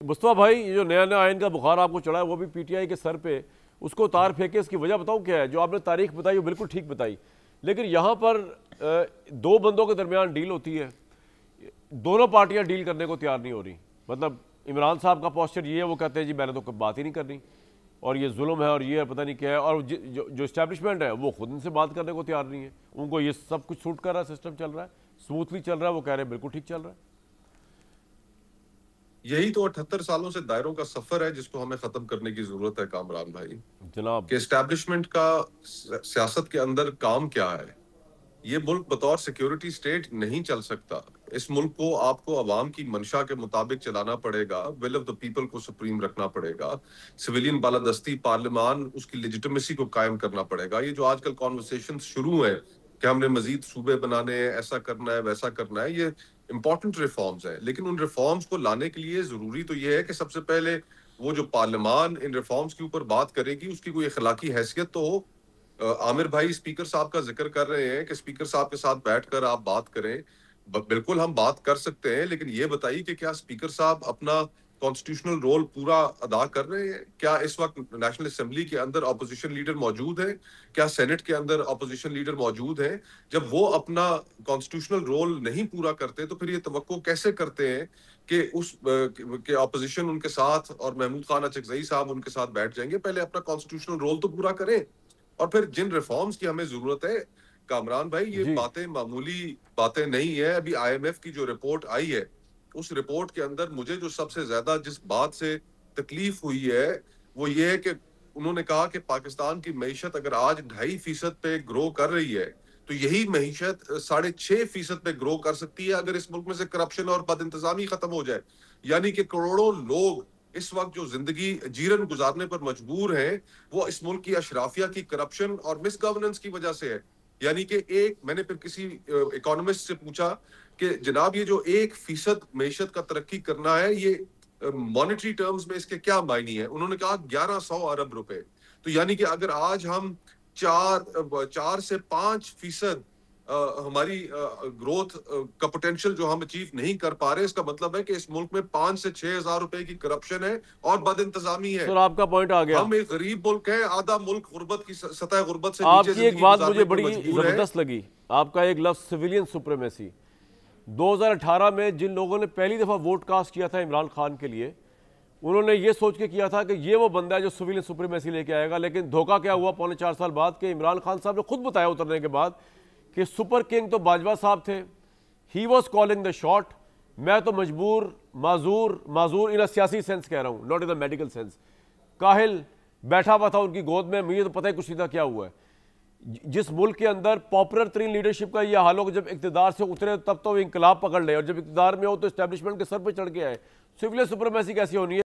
मुस्तफा भाई, ये जो नया नया आयन का बुखार आपको चढ़ा है वो भी पीटीआई के सर पे, उसको तार फेंके, इसकी वजह बताऊं क्या है? जो आपने तारीख बताई वो बिल्कुल ठीक बताई, लेकिन यहाँ पर दो बंदों के दरमियान डील होती है, दोनों पार्टियां डील करने को तैयार नहीं हो रही। मतलब इमरान साहब का पोस्चर ये है, वो कहते हैं जी मैंने तो कोई बात ही नहीं करनी और ये जुल्म है और ये है, पता नहीं क्या है, और जो इस्टेब्लिशमेंट है वो खुद इनसे बात करने को तैयार नहीं है। उनको ये सब कुछ सूट कर रहा है, सिस्टम चल रहा है, स्मूथली चल रहा है, वो कह रहे हैं बिल्कुल ठीक चल रहा है। यही तो 78 सालों से दायरों का सफर है जिसको हमें खत्म करने की जरूरत है कामरान भाई। जनाब, कि एस्टैब्लिशमेंट का सियासत के अंदर काम क्या है। ये मुल्क बतौर सिक्योरिटी स्टेट नहीं चल सकता। इस मुल्क को आपको अवाम की मंशा के मुताबिक चलाना पड़ेगा, विल ऑफ द पीपल को सुप्रीम रखना पड़ेगा, सिविलियन बालादस्ती पार्लियामान उसकी लेजिटिमेसी को कायम करना पड़ेगा। ये जो आजकल कॉन्वर्सेशन शुरू है कि हमने मजीद सूबे बनाने हैं, ऐसा करना है, वैसा करना है, ये इंपॉर्टेंट रिफॉर्म्स है, लेकिन उन रिफॉर्म्स को लाने के लिए जरूरी तो ये है कि सबसे पहले वो जो पार्लियामान इन रिफॉर्म्स के ऊपर बात करेगी उसकी कोई अखलाकी हैसियत तो हो। आमिर भाई स्पीकर साहब का जिक्र कर रहे हैं कि स्पीकर साहब के साथ बैठकर आप बात करें। बिल्कुल हम बात कर सकते हैं, लेकिन ये बताइए कि क्या स्पीकर साहब अपना कॉन्स्टिट्यूशनल रोल पूरा अदा कर रहे हैं? क्या इस वक्त नेशनल असेंबली के अंदर ऑपोजिशन लीडर मौजूद है? क्या सेनेट के अंदर ऑपोजिशन लीडर मौजूद है? जब वो अपना कॉन्स्टिट्यूशनल रोल नहीं पूरा करते तो फिर ये तवक्को कैसे करते हैं कि ऑपोजिशन उनके साथ और महमूद खान अचकजई साहब उनके साथ बैठ जाएंगे? पहले अपना कॉन्स्टिट्यूशनल रोल तो पूरा करें। और फिर जिन रिफॉर्म्स की हमें जरूरत है कामरान भाई, ये जी बातें मामूली बातें नहीं है। अभी आईएमएफ की जो रिपोर्ट आई है, उस रिपोर्ट के अंदर मुझे जो सबसे ज्यादा जिस बात से तकलीफ हुई है वो ये है कि उन्होंने कहा कि पाकिस्तान की मईशत अगर आज 2.5% पे ग्रो कर रही है तो यही मईशत 6.5% पे ग्रो कर सकती है अगर इस मुल्क में से करप्शन और बदइंतजामी खत्म हो जाए। यानी कि करोड़ों लोग इस वक्त जो जिंदगी जीरन गुजारने पर मजबूर हैं, वो इस मुल्क की अशराफिया की करप्शन और मिस गवर्नेंस की वजह से है। यानी कि मैंने फिर किसी इकोनॉमिस्ट से पूछा कि जनाब ये जो 1% मैशत का तरक्की करना है, ये मॉनेटरी टर्म्स में इसके क्या मायने हैं? उन्होंने कहा 1100 अरब रुपए। तो यानी कि अगर आज हम 4 से 5% हमारी ग्रोथ का पोटेंशियल जो हम अचीव नहीं कर पा रहे, इसका मतलब है कि इस मुल्क में 5 से 6 हजार रुपए की करप्शन है और बद इंतजामी है। सर, आपका पॉइंट आ गया। हम एक गरीब मुल्क है, आधा मुल्क गुर्बत की सतह गुर्बत से नीचे आपकी एक जिंदगी बात मुझे गुजारने पर बड़ी मजबूर है। जबरदस्त लगी, आपका एक लफ्ज सिविलियन सुप्रीमेसी। 2018 में जिन लोगों ने पहली दफा वोट कास्ट किया था इमरान खान के लिए, उन्होंने ये सोच के किया था कि ये वो बंदा है जो सिविलियन सुप्रीमेसी लेके आएगा। लेकिन धोखा क्या हुआ पौने 4 साल बाद कि इमरान खान साहब ने खुद बताया उतरने के बाद कि सुपर किंग तो बाजवा साहब थे, he was calling the shot. मैं तो मजबूर, माजूर माजूर इन सियासी सेंस कह रहा हूँ, not in the medical sense, काहिल बैठा हुआ था उनकी गोद में, मुझे तो पता ही कुछ नहीं था क्या हुआ है। जिस मुल्क के अंदर पॉपुलर तरीन लीडरशिप का यह हाल हो कि जब इक़्तिदार से उतरे तब तो इंकलाब पकड़ ले, और जब इक़्तिदार में हो तो इस्टेब्लिशमेंट के सर पर चढ़ के आए। सिविलियन सुप्रीमेसी कैसी होनी है?